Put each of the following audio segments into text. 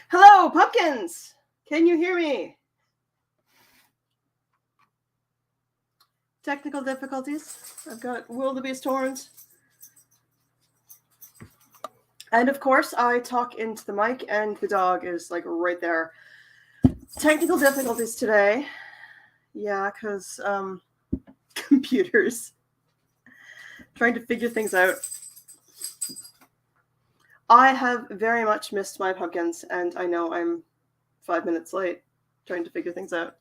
Hello, pumpkins! Can you hear me? Technical difficulties. I've got wildebeest horns. And of course, I talk into the mic, and the dog is like right there. Technical difficulties today. Yeah, because computers. Trying to figure things out. I have very much missed my pumpkins, and I know I'm 5 minutes late trying to figure things out.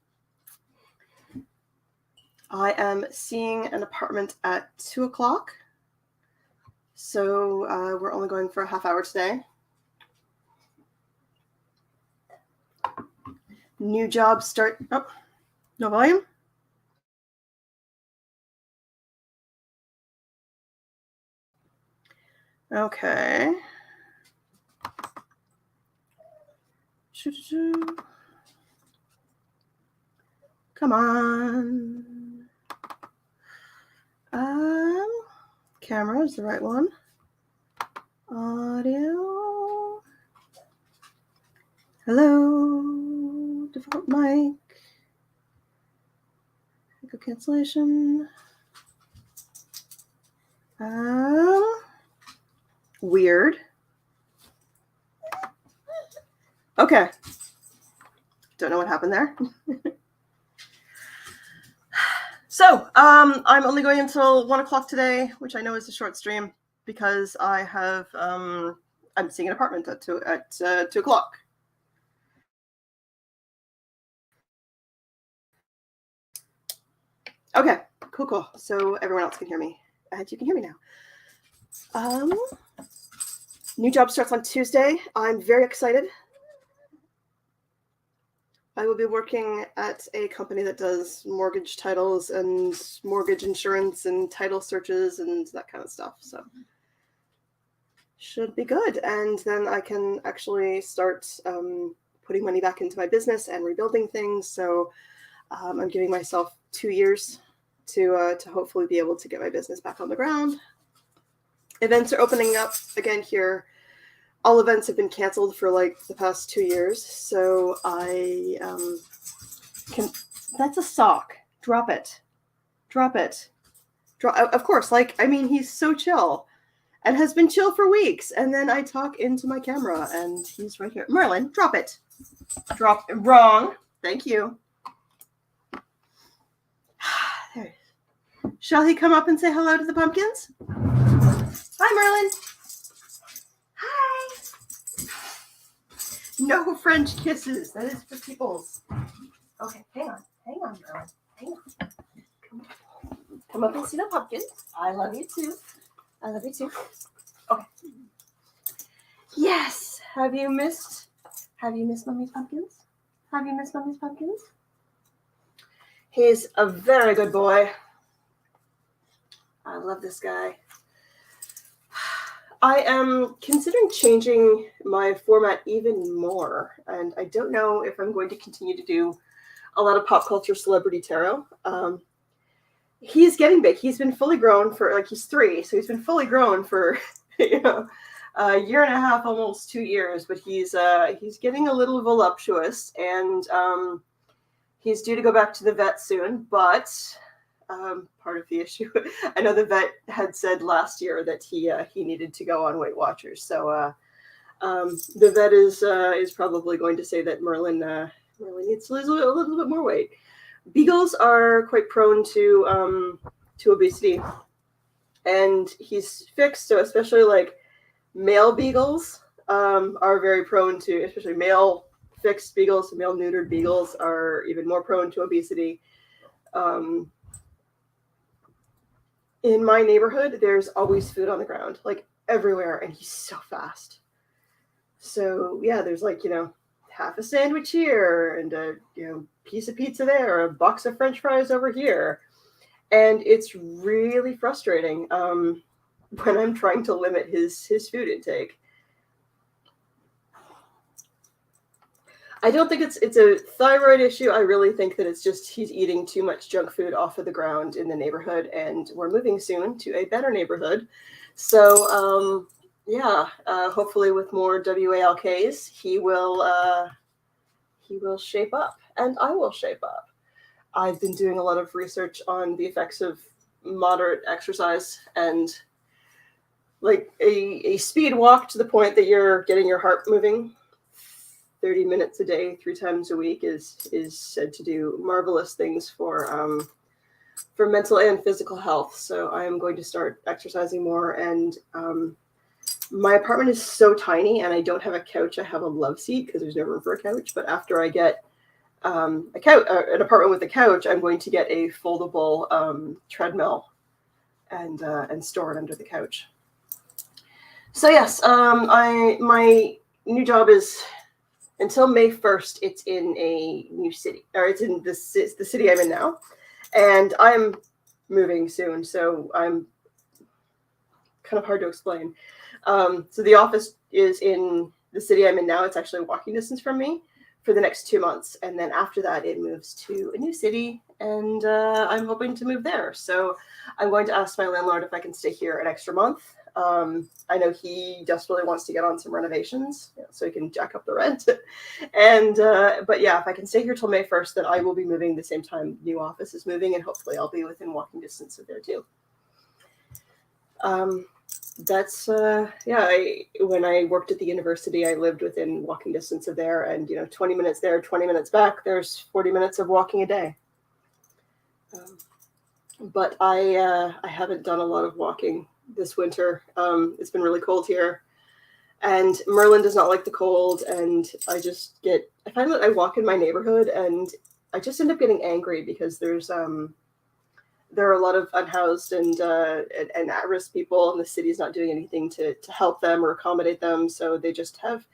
I am seeing an apartment at 2 o'clock. So we're only going for a half hour today. New job start. Oh, no volume? Okay. Come on. Camera is the right one. Audio. Hello. Default mic. Echo cancellation. Weird. Okay. Don't know what happened there. So, I'm only going until 1 o'clock today, which I know is a short stream because I have, I'm seeing an apartment at 2 o'clock. Okay, cool. So everyone else can hear me, and you can hear me now. New job starts on Tuesday. I'm very excited. I will be working at a company that does mortgage titles and mortgage insurance and title searches and that kind of stuff. So should be good. And then I can actually start putting money back into my business and rebuilding things. So I'm giving myself 2 years to hopefully be able to get my business back on the ground. Events are opening up again here. All events have been canceled for like the past 2 years, so I can. That's a sock. Drop it. Of course, he's so chill, and has been chill for weeks. And then I talk into my camera, and he's right here. Merlin, drop it. Wrong. Thank you. There. Shall he come up and say hello to the pumpkins? Hi, Merlin. Hi. No French kisses. That is for peoples. Okay, hang on, Merlin. Hang on. Come up and see the pumpkins. I love you too. Okay. Yes. Have you missed Mummy's pumpkins? He's a very good boy. I love this guy. I am considering changing my format even more, and I don't know if I'm going to continue to do a lot of pop culture celebrity tarot. He's getting big. He's been fully grown for, he's 3, so he's been fully grown for, a year and a half, almost 2 years, but he's getting a little voluptuous, and he's due to go back to the vet soon, but part of the issue, I know the vet had said last year that he needed to go on Weight Watchers, so the vet is probably going to say that Merlin needs to lose a little bit more weight. Beagles are quite prone to obesity, and he's fixed, so especially like male beagles are very prone to, especially male fixed beagles, male neutered beagles are even more prone to obesity. In my neighborhood, there's always food on the ground, like everywhere, and he's so fast. So yeah, there's half a sandwich here and a piece of pizza there, a box of French fries over here, and it's really frustrating when I'm trying to limit his food intake. I don't think it's a thyroid issue. I really think that it's just he's eating too much junk food off of the ground in the neighborhood, and we're moving soon to a better neighborhood. So yeah, hopefully with more WALKs, he will shape up, and I will shape up. I've been doing a lot of research on the effects of moderate exercise, and like a speed walk to the point that you're getting your heart moving 30 minutes a day 3 times a week is said to do marvelous things for mental and physical health. So I am going to start exercising more. And my apartment is so tiny, and I don't have a couch. I have a love seat because there's no room for a couch. But after I get a couch, an apartment with a couch, I'm going to get a foldable treadmill and store it under the couch. So yes, I my new job is until May 1st. It's in a new city, or it's in the city I'm in now, and I'm moving soon. So I'm kind of hard to explain. So the office is in the city I'm in now. It's actually walking distance from me for the next 2 months, and then after that, it moves to a new city, and I'm hoping to move there. So I'm going to ask my landlord if I can stay here an extra month. I know he desperately wants to get on some renovations, so he can jack up the rent. And but yeah, if I can stay here till May 1st, then I will be moving the same time new office is moving, and hopefully I'll be within walking distance of there too. That's yeah. When I worked at the university, I lived within walking distance of there, and 20 minutes there, 20 minutes back. There's 40 minutes of walking a day. But I haven't done a lot of walking this winter. It's been really cold here, and Merlin does not like the cold, and I find that I walk in my neighborhood, and I just end up getting angry because there are a lot of unhoused and at-risk people, and the city's not doing anything to help them or accommodate them. So they just have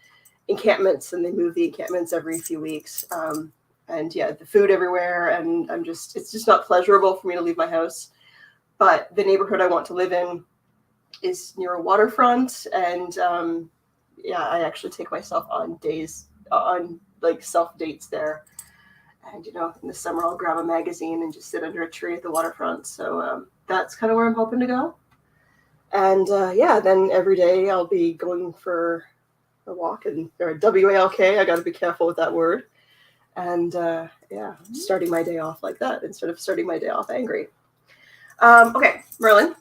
encampments, and they move the encampments every few weeks. And yeah, the food everywhere, and it's just not pleasurable for me to leave my house. But the neighborhood I want to live in is near a waterfront, and yeah, I actually take myself on like self dates there. And in the summer I'll grab a magazine and just sit under a tree at the waterfront. So that's kind of where I'm hoping to go. And yeah, then every day I'll be going for a walk, or WALK. I got to be careful with that word. And yeah, starting my day off like that instead of starting my day off angry. Okay, Merlin,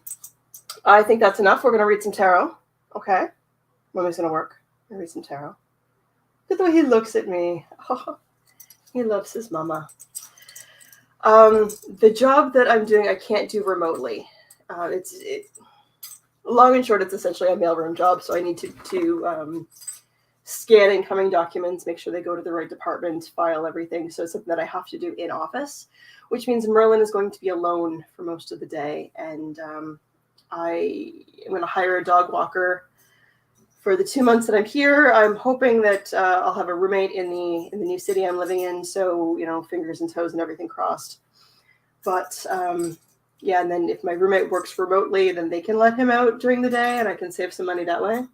I think that's enough. We're going to read some tarot. Okay, Mommy's going to work. I'm going to read some tarot. Look at the way he looks at me. Oh, he loves his mama. The job that I'm doing, I can't do remotely. Long and short, it's essentially a mailroom job, so I need to scan incoming documents, make sure they go to the right department, file everything. So it's something that I have to do in office, which means Merlin is going to be alone for most of the day, and I am going to hire a dog walker for the 2 months that I'm here. I'm hoping that I'll have a roommate in the new city I'm living in. So fingers and toes and everything crossed. But yeah, and then if my roommate works remotely, then they can let him out during the day, and I can save some money that way.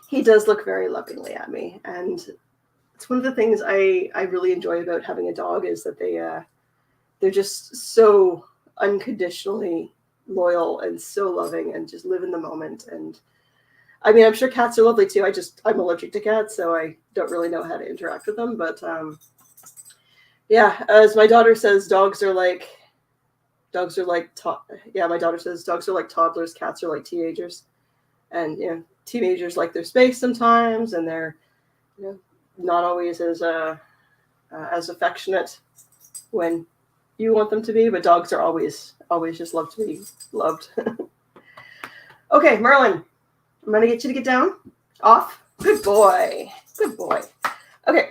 He does look very lovingly at me, and it's one of the things I really enjoy about having a dog is that they're just so unconditionally loyal and so loving and just live in the moment. And I mean, I'm sure cats are lovely too. I'm allergic to cats, so I don't really know how to interact with them. But yeah, as my daughter says, my daughter says dogs are like toddlers, cats are like teenagers, and teenagers like their space sometimes, and they're not always as affectionate when you want them to be. But dogs are always just love to be loved. Okay, Merlin. I'm going to get you to get down. Off. Good boy. Good boy. Okay.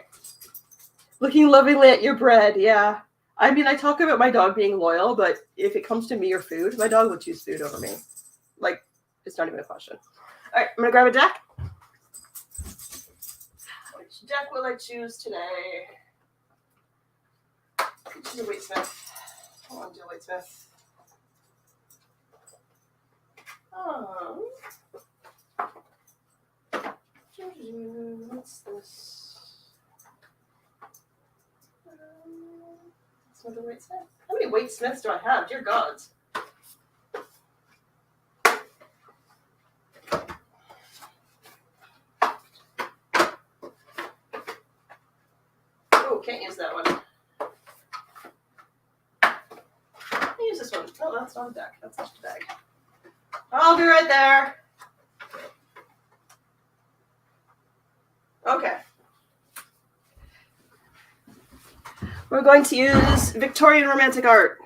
Looking lovingly at your bread. Yeah. I mean, I talk about my dog being loyal, but if it comes to me or food, my dog would choose food over me. Like, it's not even a question. All right. I'm going to grab a deck. Which deck will I choose today? Choose a Waitsmith. I want to do a Waitsmith. What's this? It's another Waitsmith. How many Waitsmiths do I have? Dear gods. can't use that one. I'll use this one. Oh, that's not a deck. That's just a bag. I'll be right there. Okay. We're going to use Victorian Romantic Art.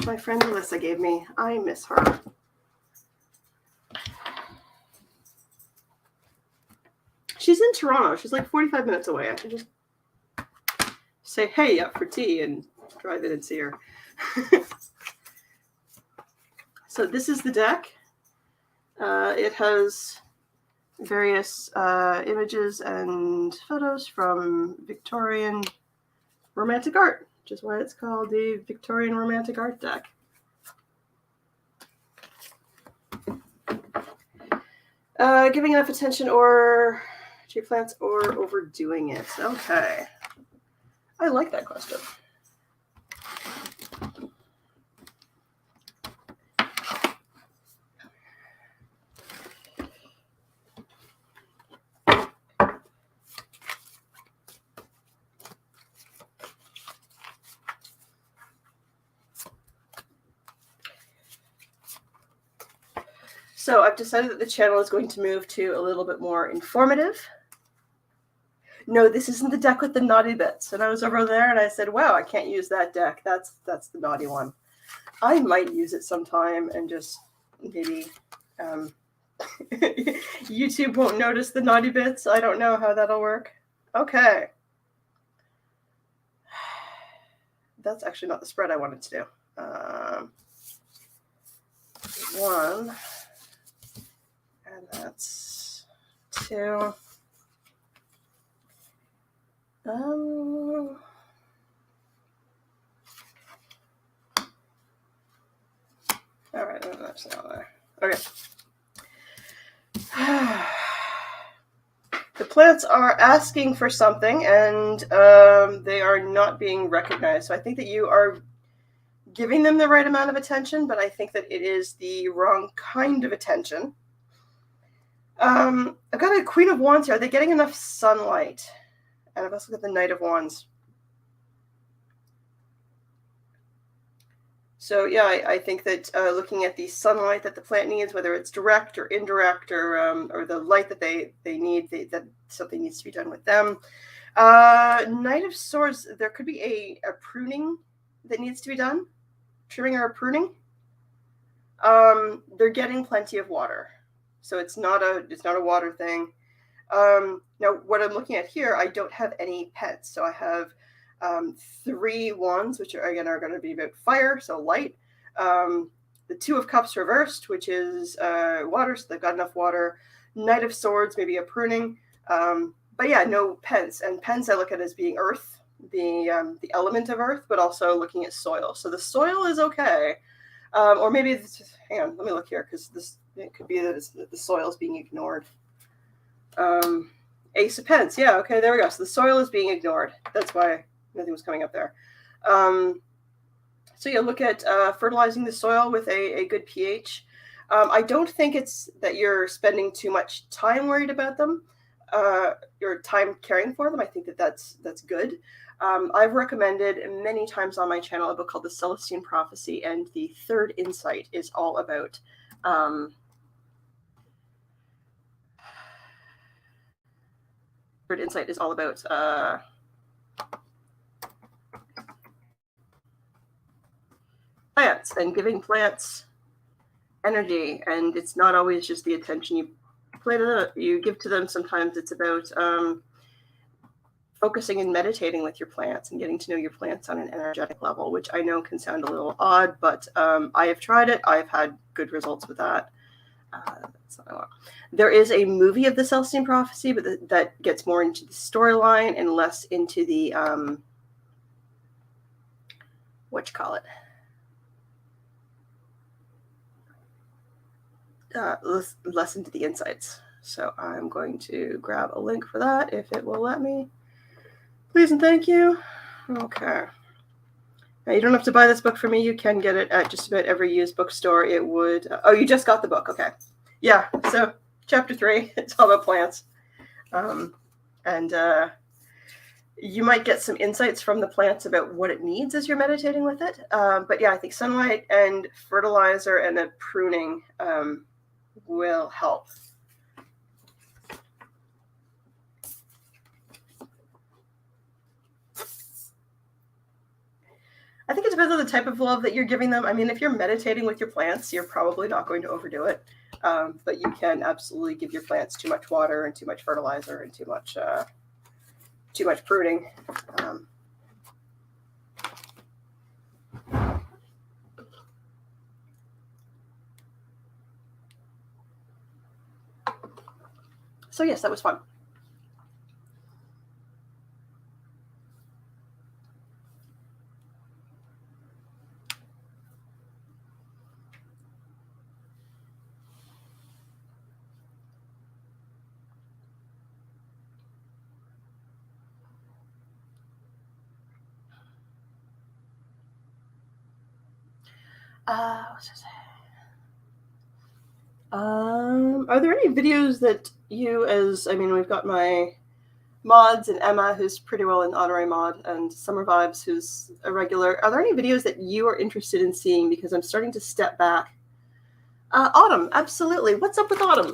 My friend Alyssa gave me. I miss her. She's in Toronto. She's like 45 minutes away. I should just say, hey, up for tea and drive in and see her. So this is the deck. It has various images and photos from Victorian Romantic Art, which is why it's called the Victorian Romantic Art deck. Giving enough attention or to your plants or overdoing it. Okay. I like that question. So I've decided that the channel is going to move to a little bit more informative. No, this isn't the deck with the naughty bits. And I was over there and I said, wow, I can't use that deck. That's the naughty one. I might use it sometime and just maybe YouTube won't notice the naughty bits. I don't know how that'll work. Okay. That's actually not the spread I wanted to do. One. And that's two. All right, that's not there. Okay. The plants are asking for something, and they are not being recognized. So I think that you are giving them the right amount of attention, but I think that it is the wrong kind of attention. I've got a Queen of Wands here. Are they getting enough sunlight? And I've also got the Knight of Wands. So yeah, I think that looking at the sunlight that the plant needs, whether it's direct or indirect, or the light that they need, that something needs to be done with them. Knight of Swords, there could be a pruning that needs to be done. Trimming or pruning. They're getting plenty of water. So it's not a water thing. Now, what I'm looking at here, I don't have any pets. So I have 3 wands, which are going to be about fire, so light. The 2 of Cups reversed, which is water, so they've got enough water. Knight of Swords, maybe a pruning. But yeah, no pens. And pens I look at as being earth, the element of earth, but also looking at soil. So the soil is okay. Or maybe, hang on, let me look here, because it could be that the soil is being ignored. Ace of Pence. Yeah, okay, there we go. So the soil is being ignored. That's why nothing was coming up there. So yeah, look at fertilizing the soil with a good pH. I don't think it's that you're spending too much time worried about them, your time caring for them. I think that's good. I've recommended many times on my channel a book called The Celestine Prophecy, and the third insight is all about plants and giving plants energy, and it's not always just the attention you give to them. Sometimes it's about focusing and meditating with your plants and getting to know your plants on an energetic level, which I know can sound a little odd, but I have tried it. I've had good results with that. There is a movie of the Celestine Prophecy, but that gets more into the storyline and less into the less into the insights. So I'm going to grab a link for that if it will let me. Please and thank you. Okay. Now, you don't have to buy this book for me. You can get it at just about every used bookstore. It would. Oh, you just got the book. Okay. Yeah. So chapter 3, it's all about plants. you might get some insights from the plants about what it needs as you're meditating with it. But yeah, I think sunlight and fertilizer and a pruning will help. I think it depends on the type of love that you're giving them. I mean, if you're meditating with your plants, you're probably not going to overdo it. But you can absolutely give your plants too much water and too much fertilizer and too much pruning. So yes, that was fun. What's I say? Are there any videos that you, we've got my mods and Emma, who's pretty well an honorary mod, and Summer Vibes, who's a regular. Are there any videos that you are interested in seeing? Because I'm starting to step back. Autumn, absolutely. What's up with Autumn?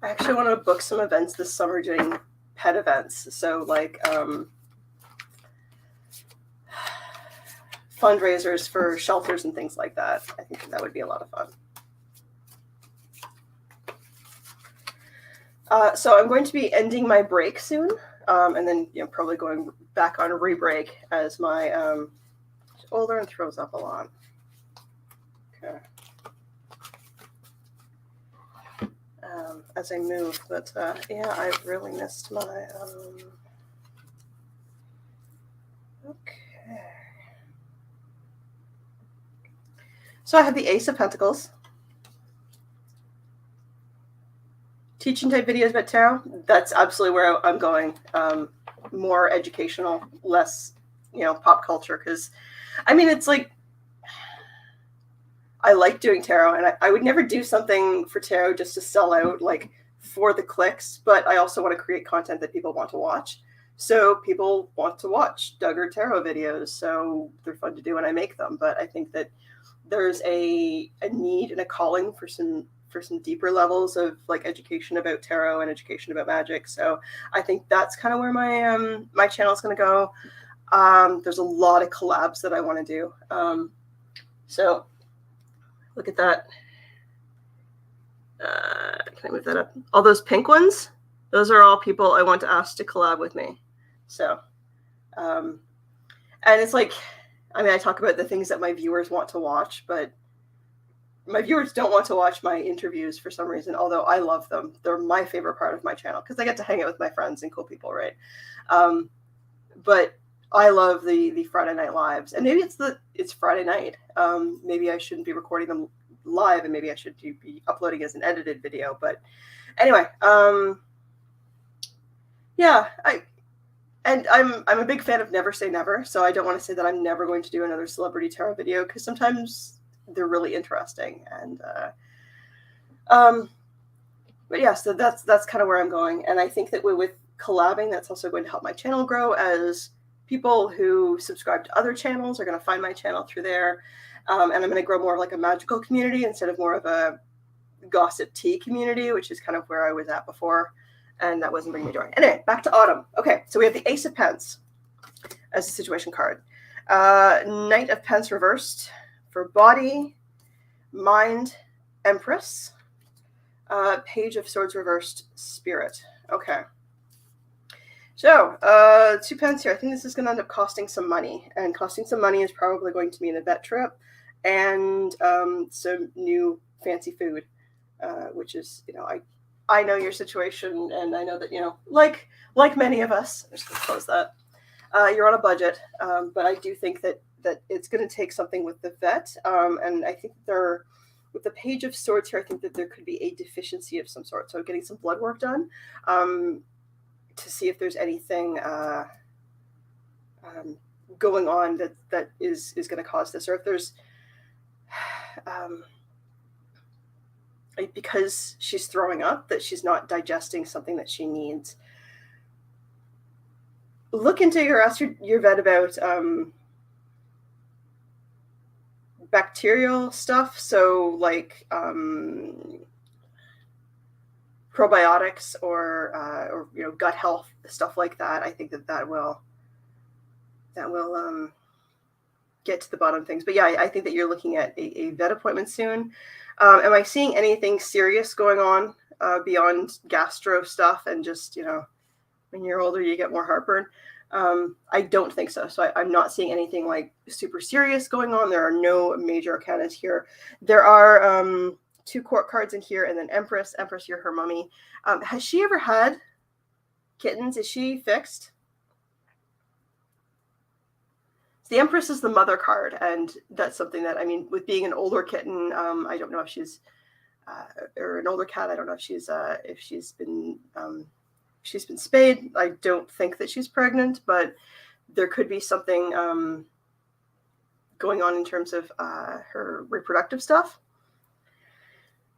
I actually want to book some events this summer doing pet events. So like fundraisers for shelters and things like that. I think that would be a lot of fun. So I'm going to be ending my break soon, and then probably going back on a re-break as my older and throws up a lot. Okay. As I move, but yeah, I've really missed my. Okay. So I have the Ace of Pentacles. Teaching type videos about tarot. That's absolutely where I'm going. More educational, less, pop culture. Because, it's like I like doing tarot, and I would never do something for tarot just to sell out, like for the clicks. But I also want to create content that people want to watch. So people want to watch Duggar tarot videos, so they're fun to do when I make them. But I think that there's a need and a calling for some deeper levels of like education about tarot and education about magic. So I think that's kind of where my channel is going to go. There's a lot of collabs that I want to do. So look at that. Can I move that up? All those pink ones, those are all people I want to ask to collab with me. So, and it's like, I talk about the things that my viewers want to watch, but my viewers don't want to watch my interviews for some reason, although I love them. They're my favorite part of my channel because I get to hang out with my friends and cool people, right? But I love the Friday night lives, and maybe it's Friday night. Maybe I shouldn't be recording them live, and maybe I should be uploading as an edited video. But anyway, yeah, I'm a big fan of never say never, so I don't want to say that I'm never going to do another celebrity tarot video because sometimes they're really interesting. And but yeah, so that's kind of where I'm going. And I think that with collabing, that's also going to help my channel grow, as people who subscribe to other channels are going to find my channel through there. And I'm going to grow more of like a magical community instead of more of a gossip tea community, which is kind of where I was at before. And that wasn't bringing me joy. Anyway, back to Autumn. Okay, so we have the Ace of Pence as a situation card. Knight of Pence reversed for body, mind, Empress. Page of Swords reversed, Spirit. Okay. So, 2 pence here. I think this is going to end up costing some money. And costing some money is probably going to mean a vet trip and some new fancy food, which is, I know your situation, and I know that, like many of us, I'm just going to close that, you're on a budget, but I do think that it's going to take something with the vet, and I think with the Page of Swords here, I think that there could be a deficiency of some sort, so getting some blood work done to see if there's anything going on that is going to cause this, or if there's because she's throwing up, that she's not digesting something that she needs. Look into ask your vet about bacterial stuff. So like probiotics or gut health stuff like that. I think that will get to the bottom of things. But yeah, I think that you're looking at a vet appointment soon. Am I seeing anything serious going on beyond gastro stuff and just, when you're older, you get more heartburn? I don't think so. So I'm not seeing anything like super serious going on. There are no major arcanas here. There are 2 court cards in here, and then Empress. Empress, you're her mummy. Has she ever had kittens? Is she fixed? The Empress is the mother card, and that's something that, with being an older kitten, I don't know if she's, or an older cat, I don't know if she's been spayed. I don't think that she's pregnant, but there could be something going on in terms of her reproductive stuff.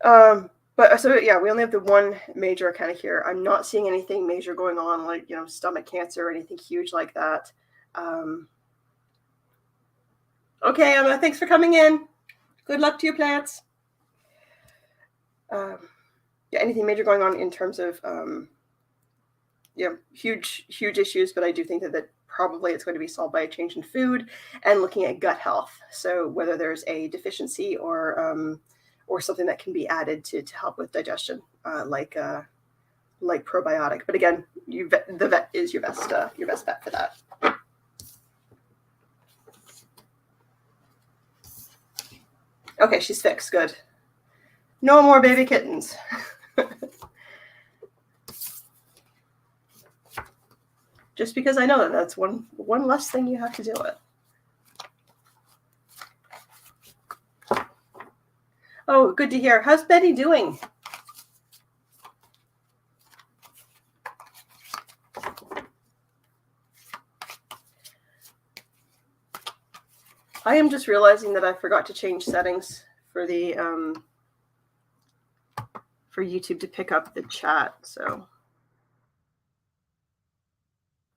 But so yeah, we only have the 1 major arcana here. I'm not seeing anything major going on, like stomach cancer or anything huge like that. Okay, Emma, thanks for coming in. Good luck to your plants. Yeah, anything major going on in terms of huge issues, but I do think that probably it's going to be solved by a change in food and looking at gut health. So whether there's a deficiency or something that can be added to help with digestion, like probiotic. But again, the vet is your best bet for that. Okay, she's fixed. Good. No more baby kittens. Just because I know that's one less thing you have to deal with. Oh, good to hear. How's Betty doing? I am just realizing that I forgot to change settings for the for YouTube to pick up the chat, so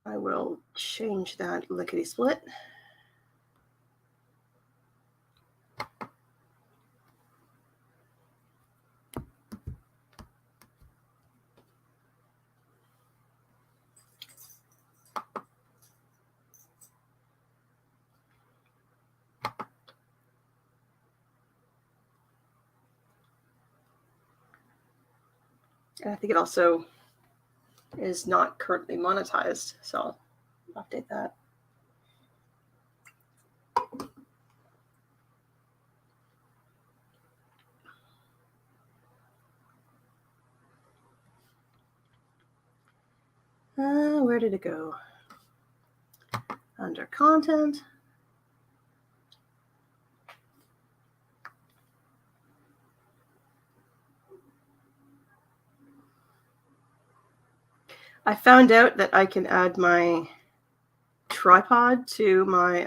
I will change that lickety split. And I think it also is not currently monetized, so I'll update that. Where did it go? Under content. I found out that I can add my tripod to my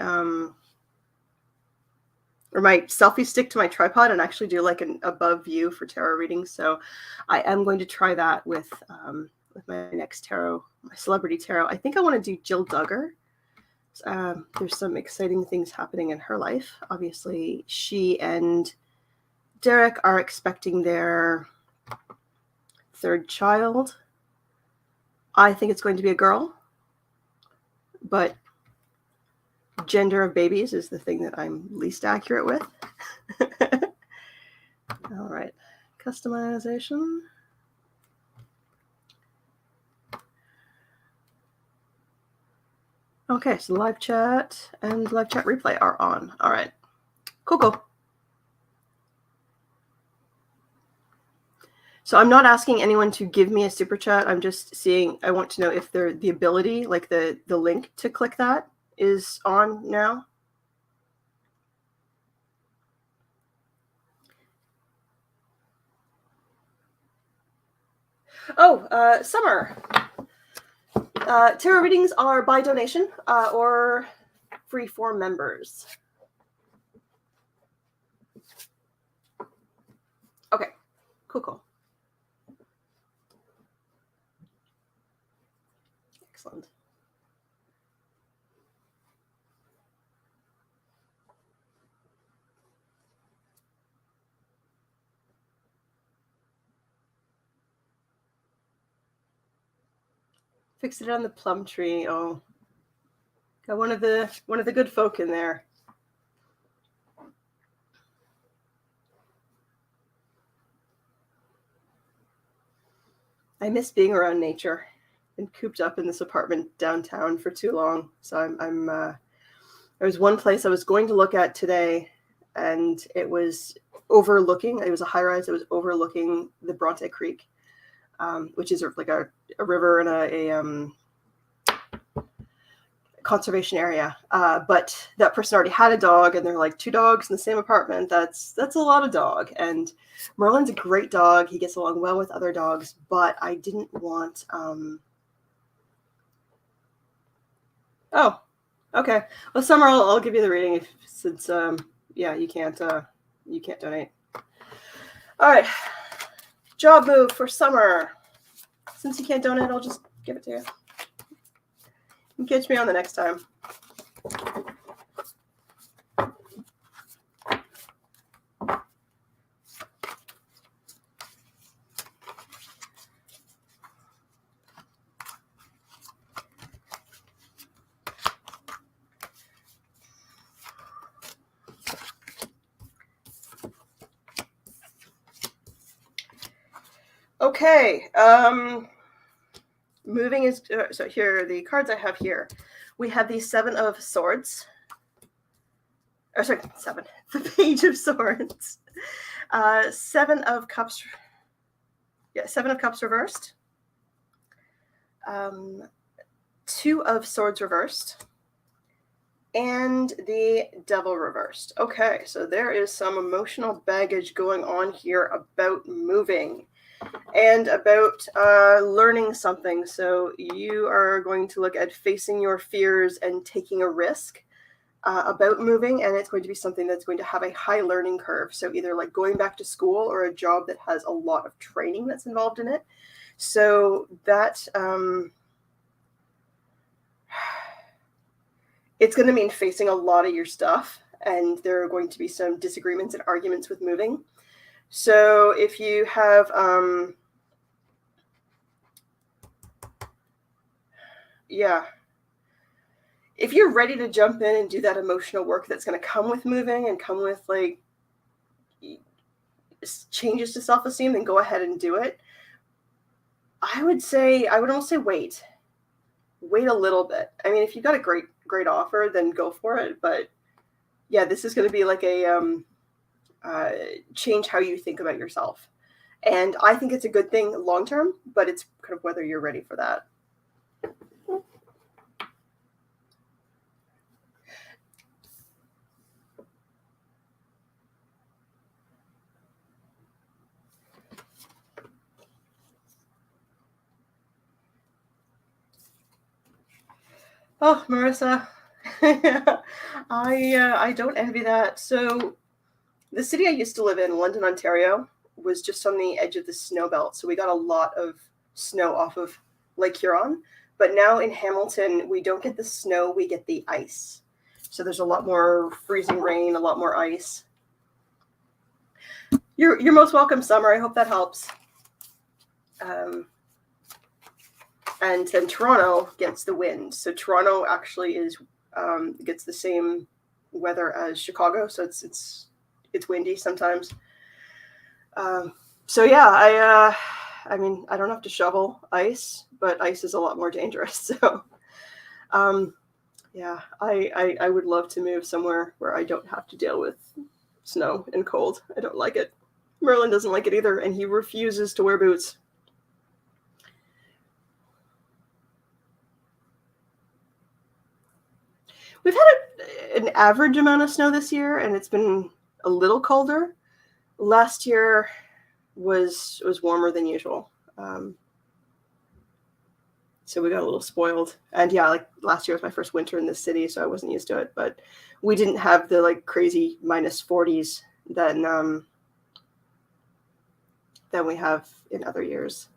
or my selfie stick to my tripod and actually do like an above view for tarot readings. So I am going to try that with my next tarot, my celebrity tarot. I think I want to do Jill Duggar. There's some exciting things happening in her life. Obviously, she and Derek are expecting their 3rd child. I think it's going to be a girl, but gender of babies is the thing that I'm least accurate with. All right, customization. Okay, so live chat and live chat replay are on. All right, cool. So I'm not asking anyone to give me a super chat. I'm just seeing, I want to know if the ability, like the link to click that is on now. Oh, Summer. Tarot readings are by donation or free for members. Cool. Excellent. Fixed it on the plum tree. Oh, got one of the good folk in there. I miss being around nature. Been cooped up in this apartment downtown for too long. So there was one place I was going to look at today, and it was overlooking. It was a high rise. It was overlooking the Bronte Creek, which is like a river and a conservation area. But that person already had a dog, and they're like, 2 dogs in the same apartment. That's a lot of dog. And Merlin's a great dog. He gets along well with other dogs, but I didn't want. Oh, okay. Well, Summer, I'll give you the reading since you can't donate. All right, job move for Summer. Since you can't donate, I'll just give it to you. You can catch me on the next time. Okay. Moving is so here are the cards I have here. We have the 7 of Swords. Or sorry, 7. The Page of Swords. 7 of Cups. Yeah, 7 of Cups reversed. 2 of Swords reversed. And the Devil reversed. Okay, so there is some emotional baggage going on here about moving and about learning something. So you are going to look at facing your fears and taking a risk about moving, and it's going to be something that's going to have a high learning curve. So either like going back to school or a job that has a lot of training that's involved in it. So that it's going to mean facing a lot of your stuff, and there are going to be some disagreements and arguments with moving. So if you have, if you're ready to jump in and do that emotional work that's going to come with moving and come with like changes to self-esteem, then go ahead and do it. I would almost say wait a little bit. I mean, if you've got a great offer, then go for it. But yeah, this is going to be like a change how you think about yourself. And I think it's a good thing long term, but it's kind of whether you're ready for that. Oh, Marissa, I don't envy that. So the city I used to live in, London, Ontario, was just on the edge of the snow belt. So we got a lot of snow off of Lake Huron. But now in Hamilton, we don't get the snow, we get the ice. So there's a lot more freezing rain, a lot more ice. You're most welcome, Summer. I hope that helps. And then Toronto gets the wind. So Toronto actually gets the same weather as Chicago. So it's windy sometimes. So yeah, I mean, I don't have to shovel ice, but ice is a lot more dangerous. So yeah, I would love to move somewhere where I don't have to deal with snow and cold. I don't like it. Merlin doesn't like it either, and he refuses to wear boots. We've had an average amount of snow this year, and it's been a little colder. Last year was warmer than usual. So we got a little spoiled. And yeah, like last year was my first winter in this city, so I wasn't used to it. But we didn't have the like crazy minus 40s that than we have in other years.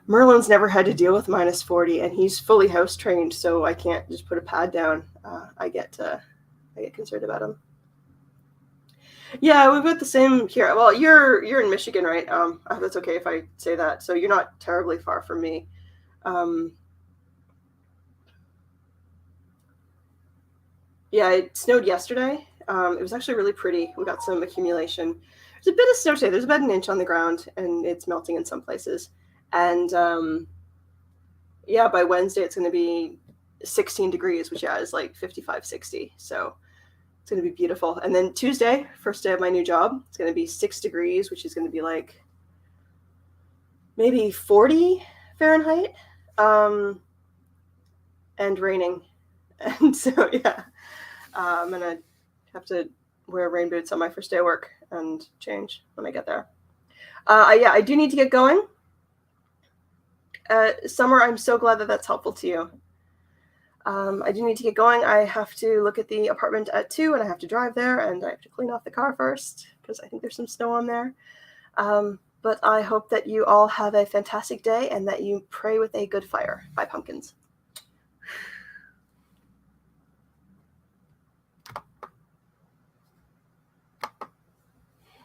Merlin's never had to deal with minus 40, and he's fully house trained, so I can't just put a pad down. I get concerned about him. Yeah, we've got the same here. Well, you're in Michigan, right? That's okay if I say that. So you're not terribly far from me. Yeah, it snowed yesterday. It was actually really pretty. We got some accumulation. There's a bit of snow today. There's about an inch on the ground, and it's melting in some places. And yeah, by Wednesday it's going to be 16 degrees, which is like 55, 60. So it's going to be beautiful. And then Tuesday, first day of my new job, it's going to be 6 degrees, which is going to be like maybe 40 Fahrenheit, and raining. And so, yeah, I'm going to have to wear rain boots on my first day of work and change when I get there. Yeah, I do need to get going. Summer, I'm so glad that that's helpful to you. I do need to get going. I have to look at the apartment at 2, and I have to drive there, and I have to clean off the car first because I think there's some snow on there. But I hope that you all have a fantastic day and that you pray with a good fire. Bye, pumpkins.